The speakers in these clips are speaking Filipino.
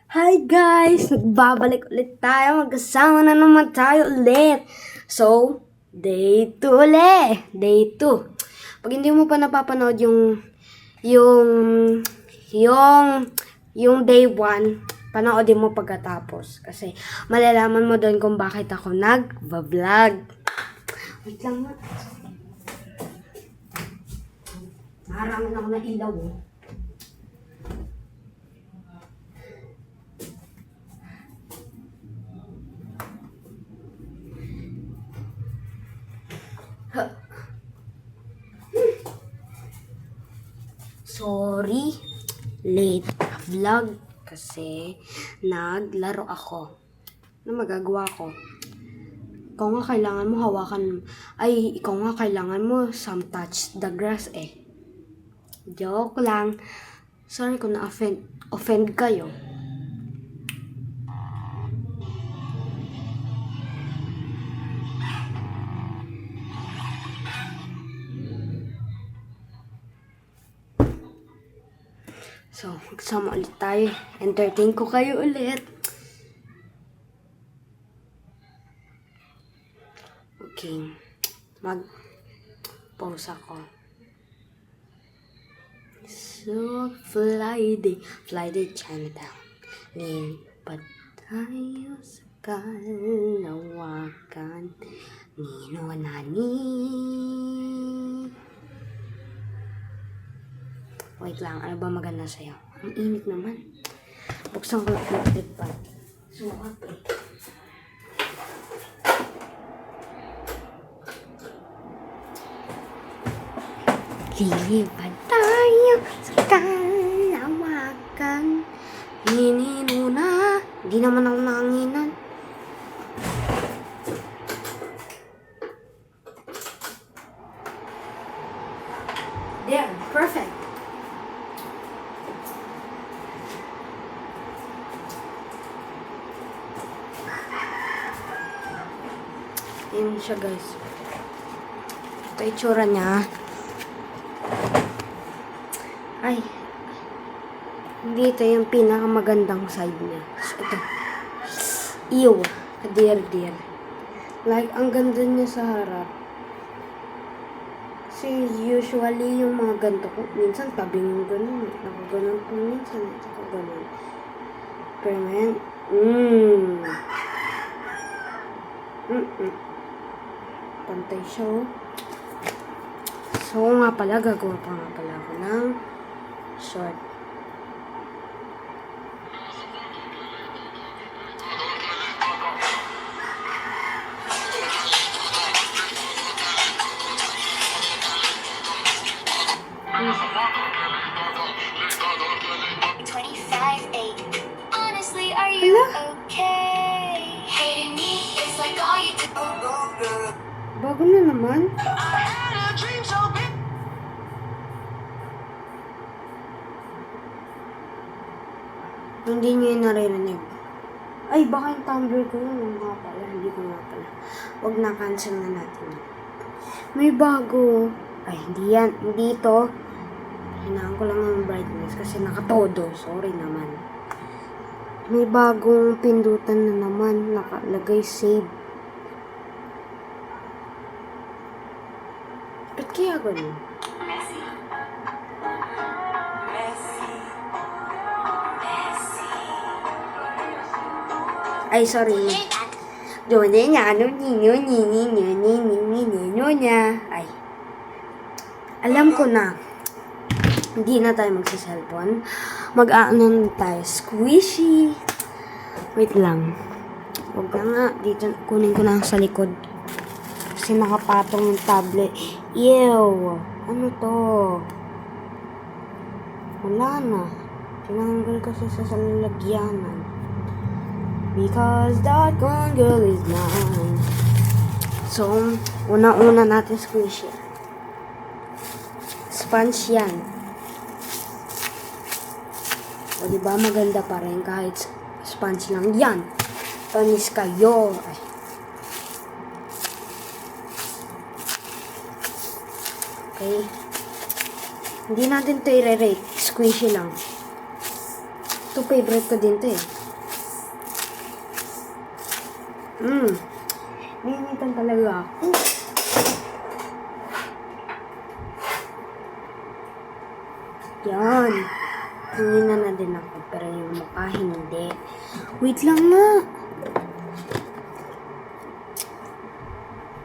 Hi guys! Nagbabalik ulit tayo. Magkasama na naman tayo ulit. So, day 2 ulit. Day 2. Pag hindi mo pa napapanood yung day 1, panoodin mo pagkatapos. Kasi malalaman mo doon kung bakit ako nag-vlog. Wait lang nga. Marami na ako na ilaw. Sorry, late vlog kasi naglaro ako. Ano magagawa ko? Ikaw nga kailangan mo hawakan, ikaw nga kailangan mo some touch the grass eh. Joke lang. Sorry kung na-offend kayo. So, magsama ulit tayo. Entertain ko kayo ulit. Okay. Mag-pause ako. So, Friday Chinatown. Lipat tayo sa kalawakan. Nino nani. Wait lang, ano ba maganda sa'yo? Ang init naman. Buksan ko lang yung tripod. Sukat eh. Lilipad tayo sa kalawakan. Hinino na. Hindi naman ako nanginan. There, perfect. Yan siya guys. Ito itsura niya. Ay. Hindi ito yung pinakamagandang side niya. So, ito. Ew. Kadir-dir. Like, ang ganda niya sa harap. Kasi usually yung mga ganito ko, minsan tabing yung ganun. Nakaganon po minsan. Nakaganon. Pero ngayon, pantay siya, oh. So, nga pala, gagawa pa nga pala ako ng short. Honestly, are you okay? Hating me is like all you do. Bago na naman. Hindi nyo yung naririnig. Ay, baka yung tumbler ko yun. Nga pala, hindi ko nga pala. Huwag na, cancel na natin. May bago. Ay, hindi yan. Hindi ito. Hinaan ko lang ang brightness kasi nakatodo. Sorry naman. May bagong pindutan na naman. Nakalagay save. Ba't kaya ganun? Ay, sorry. Doon niya, Ay. Alam ko na. Hindi na tayo magsa-cellphone. Mag-aano na tayo. Squishy. Wait lang. Huwag na nga. Dito, kunin ko na sa likod. Kasi nakapatong yung tablet. Ew. Ano to? Wala na. Tinanggal kasi sa lalagyanan. Because that one girl is mine. So, una-una natin squishy. Sponge yan. O diba maganda pa rin kahit sponge lang yan. Panis kayo. Ay. Okay. Hindi natin ito i-rate. Squishy lang. Ito, favorite ko din to eh. Ninitan talaga ako. Yan. Hingina na din ako, pero yung mukha hindi. Wait lang nga.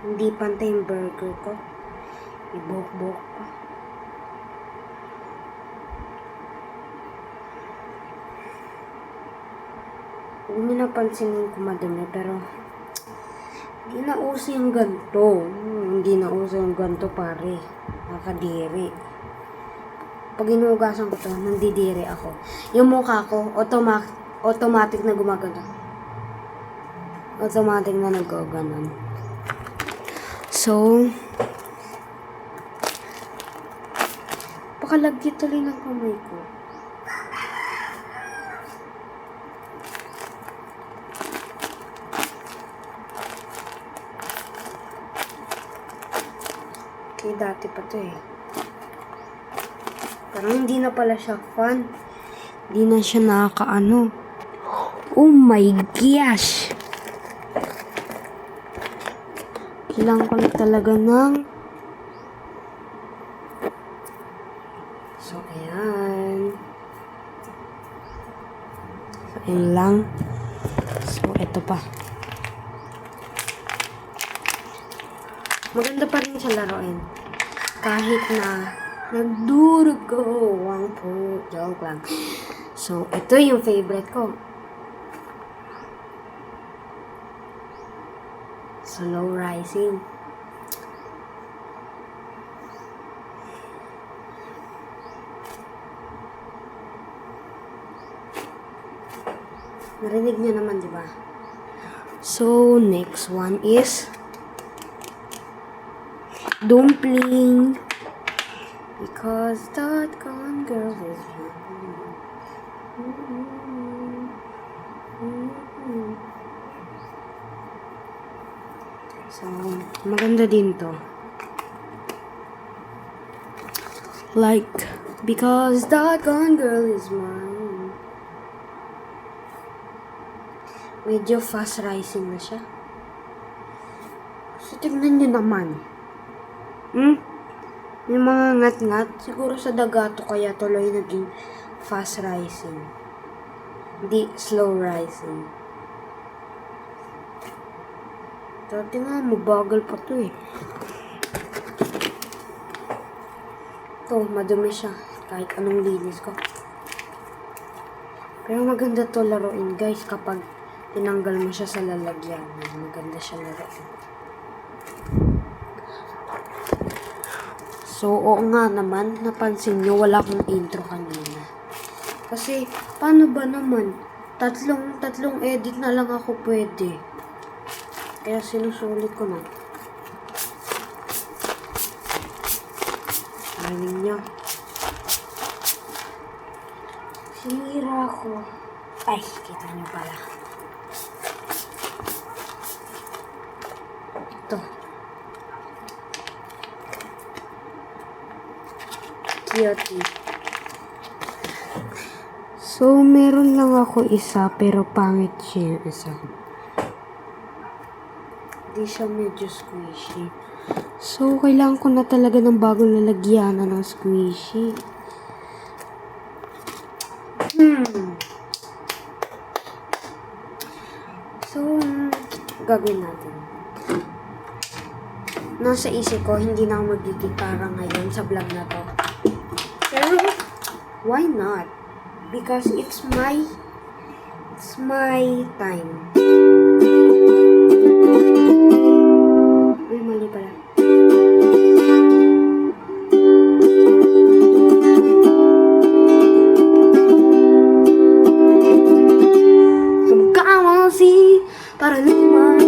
Hindi pantay yung burger ko. May buhok-buhok pa. Huwag niyo napansinin kung madumi, pero hindi na uso yung ganito. Hindi na uso yung ganito, pare. Nakadiri. Pag inuugasan ko to, nandidiri ako. Yung mukha ko, automatic na gumagano. Automatic na nag-ganon. So, pakalagkit tuloy ng kamay ko. Okay, dati pa to eh. Parang hindi na pala siya fun. Hindi na siya nakakaano. Oh my gosh! Kailangan ko na talaga ng... So, ayan. So, ayan lang. So, eto pa. Maganda pa rin siya laruin. Kahit na nagdurugo. Wang po. Joke lang. So, ito yung favorite ko. Slow rising. Narinig niyo naman, di ba? So, next one is dumpling. Because that gone girl is so, maganda din to. Like, because that gone girl is mine. Medyo fast rising na siya. So, tignan nyo naman. Yung mga ngat-ngat, siguro sa dagato kaya tuloy naging fast rising. Hindi slow rising. Dati nga, mabagal pa to eh. Ito, madumi siya. Kahit anong linis ko. Pero maganda to laruin guys kapag tinanggal mo siya sa lalagyan. Maganda siya laruin. So, oo nga naman, napansin nyo, wala akong intro kanina. Kasi, paano ba naman? Tatlong edit na lang ako pwede. Kaya sinusulit ko na. Ayun nyo. Sinira ko. Ay, kita nyo pala. Ito. Cutie. So, meron lang ako isa, pero pangit siya yung isa. Hindi siya medyo squishy. So, kailangan ko na talaga ng bagong lalagyanan ng squishy. So, gagawin natin. Nasa isip ko, hindi na ako magigitara ngayon sa vlog na to. Pero, why not? Because it's my time. Uy, mali pala. Come on, see, para naman.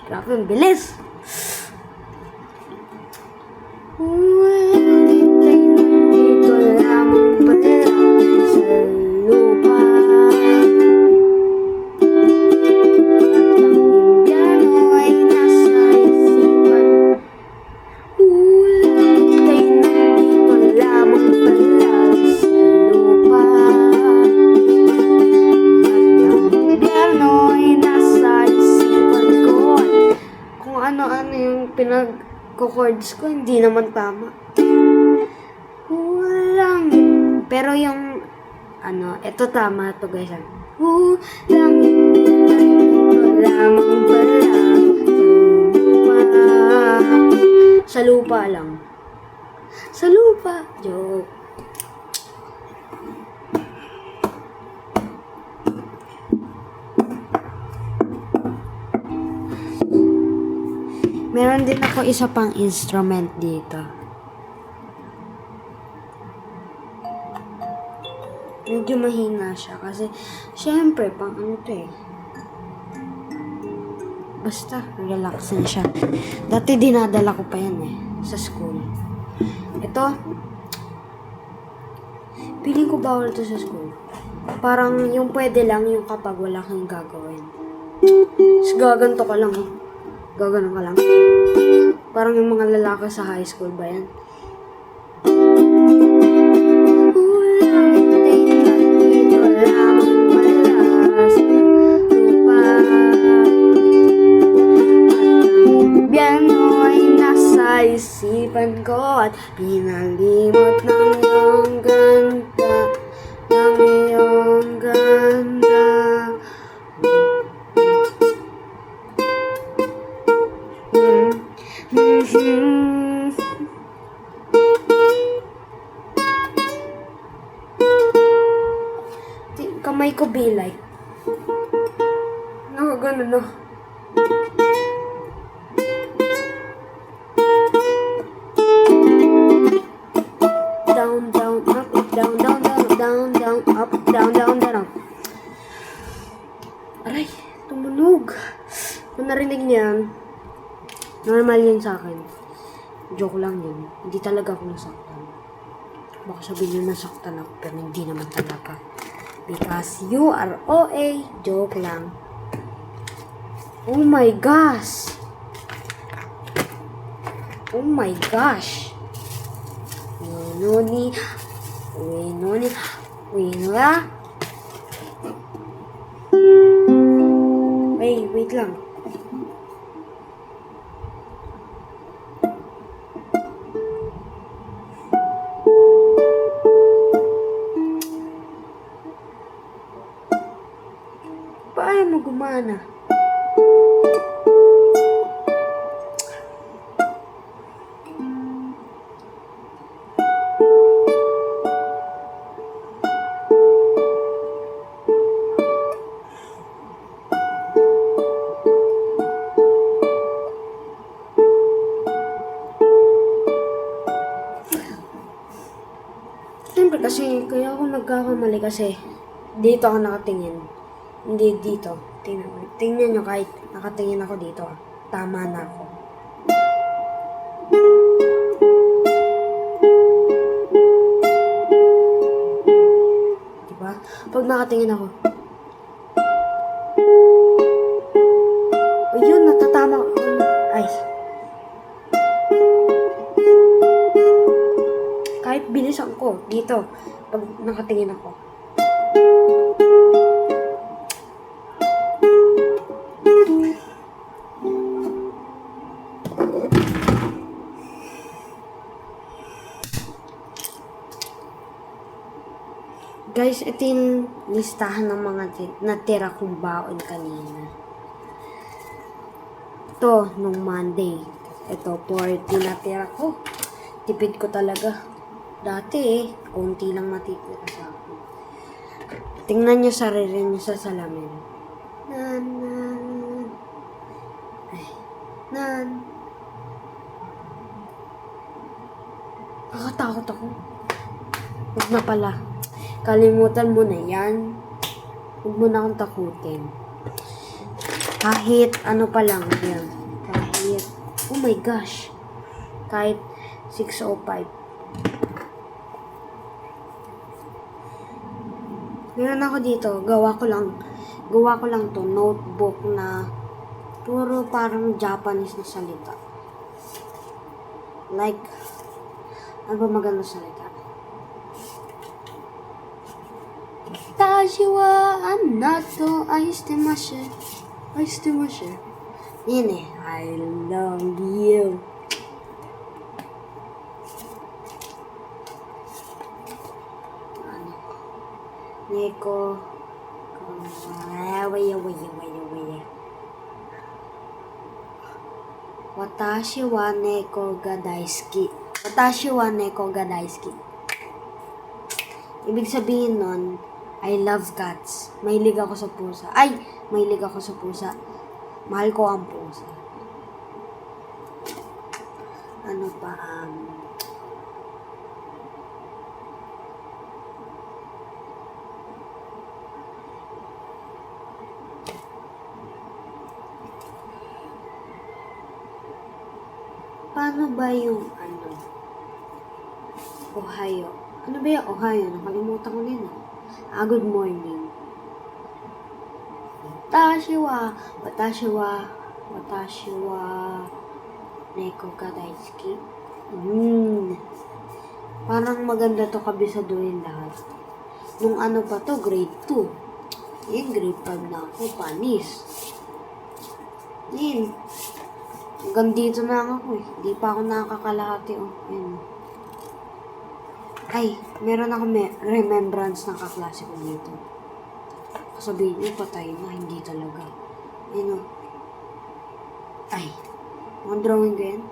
Grabe, ang bilis. Dito lamang pala sa lupa. Dito lamang pala pinag-chords ko, hindi naman tama. Walang, pero yung, ito tama to guys. Langit, ito lamang pala, sa lupa lang. Sa lupa, joke. Meron din ako isa pang instrument dito. Medyo mahina siya kasi syempre pang ano to eh. Basta relaxing siya. Dati dinadala ko pa yan eh sa school. Ito, feeling ko bawal to sa school. Parang yung pwede lang yung kapag wala kang gagawin. Tapos gaganto ka lang. Gaganon ka lang. Parang yung mga lalaki sa high school ba yan? Isipan ko at pinalimot ng iyong ganda, ng iyong ganda. Kamay ko be like. Nakagano na. Down, down, up, down, down, down, down, down, up, down, down, down, up. Aray, tumunog. Kung narinig niyan, normal yun sa akin. Joke lang yun. Hindi talaga ako nasaktan. Baka sabihin nyo nasaktan ako, pero hindi naman talaga. Because you are OA. Joke lang. Oh my gosh. Oh my gosh. Winoni. Winola. Wait lang. Paano mo gumana? Siyempre kasi, kaya ako nagkakamali kasi dito ako nakatingin. Hindi dito. Tingnan nyo kahit nakatingin ako dito. Tama na ako. Diba? Pag nakatingin ako. Ayun, natatama ako. Ay. Kahit bilisan ko dito. Pag nakatingin ako. Guys, ito yung listahan ng mga natira kong baon kanina. Ito, nung Monday. Ito, 40 natira ko. Tipid ko talaga. Dati konti lang matitira sa akin. Tingnan nyo sarili nyo sa salamin. Nakatakot ako. Huwag na pala. Kalimutan mo na yan. Huwag mo na akong takutin. Kahit ano pa lang yan. Kahit, oh my gosh. Kahit 6:05. Meron ako dito. Gawa ko lang to. Notebook na puro parang Japanese na salita. Like, ano ba maganda salita? 私はあなたを愛してます。愛してます。いいね。I love you. Neko. Waya. Watashi wa neko ga daisuki. Watashi wa neko ga daisuki. Ibig sabihin nun, I love cats. Mahilig ako sa pusa. Mahilig ako sa pusa. Mahal ko ang pusa. Ano pa, paano ba yung Ohio? Ano ba yung Ohio? Nakalimutan ko din. Good morning. Watashi wa neko ga daisuki. Parang maganda to kabisaduhin lahat. Nung ano pa to, grade 2. Grade 5 na ako, panis. Hanggang dito na lang ako Hindi pa ako nakakalahati meron ako remembrance ng kaklase ko dito. Sabihin niyo, patay na. Hindi talaga. Mga drawing ko yan.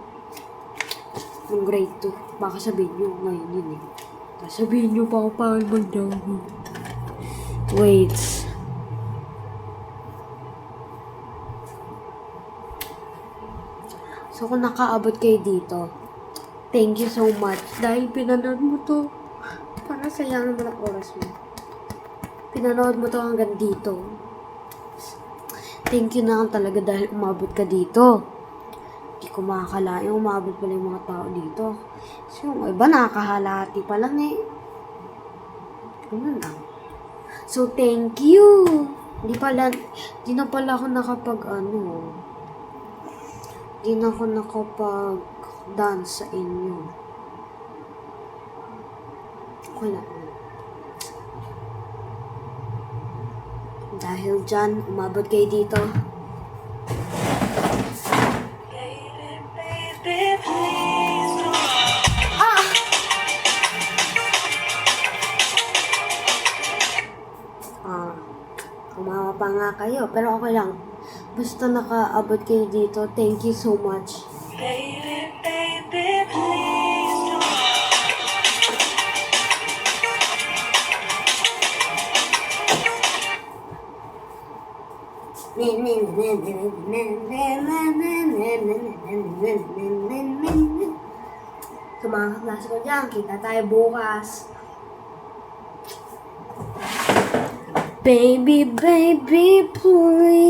Nung grade 2. Baka sabihin niyo, ngayon yun Tapos sabihin niyo pa ako paano mag-drawing. Wait. So, kung nakaabot kayo dito, thank you so much. Dahil pinanood mo to. Para sayang naman ang oras mo. Pinanood mo to hanggang dito. Thank you na lang talaga dahil umabot ka dito. Hindi ko makakalain umabot pala yung mga tao dito. Kasi yung iba nakakahalati pa lang Ganun lang. So, thank you. Di na pala ako Di na ako nakapag-dance sa inyo. Okay lang. Dahil dyan, umabot kayo dito. Kumawa pa nga kayo, pero okay lang. Basta nakaabot kayo dito, thank you so much. Baby, please don't. Sa mga kaklase ko dyan, kita tayo bukas. Baby, please.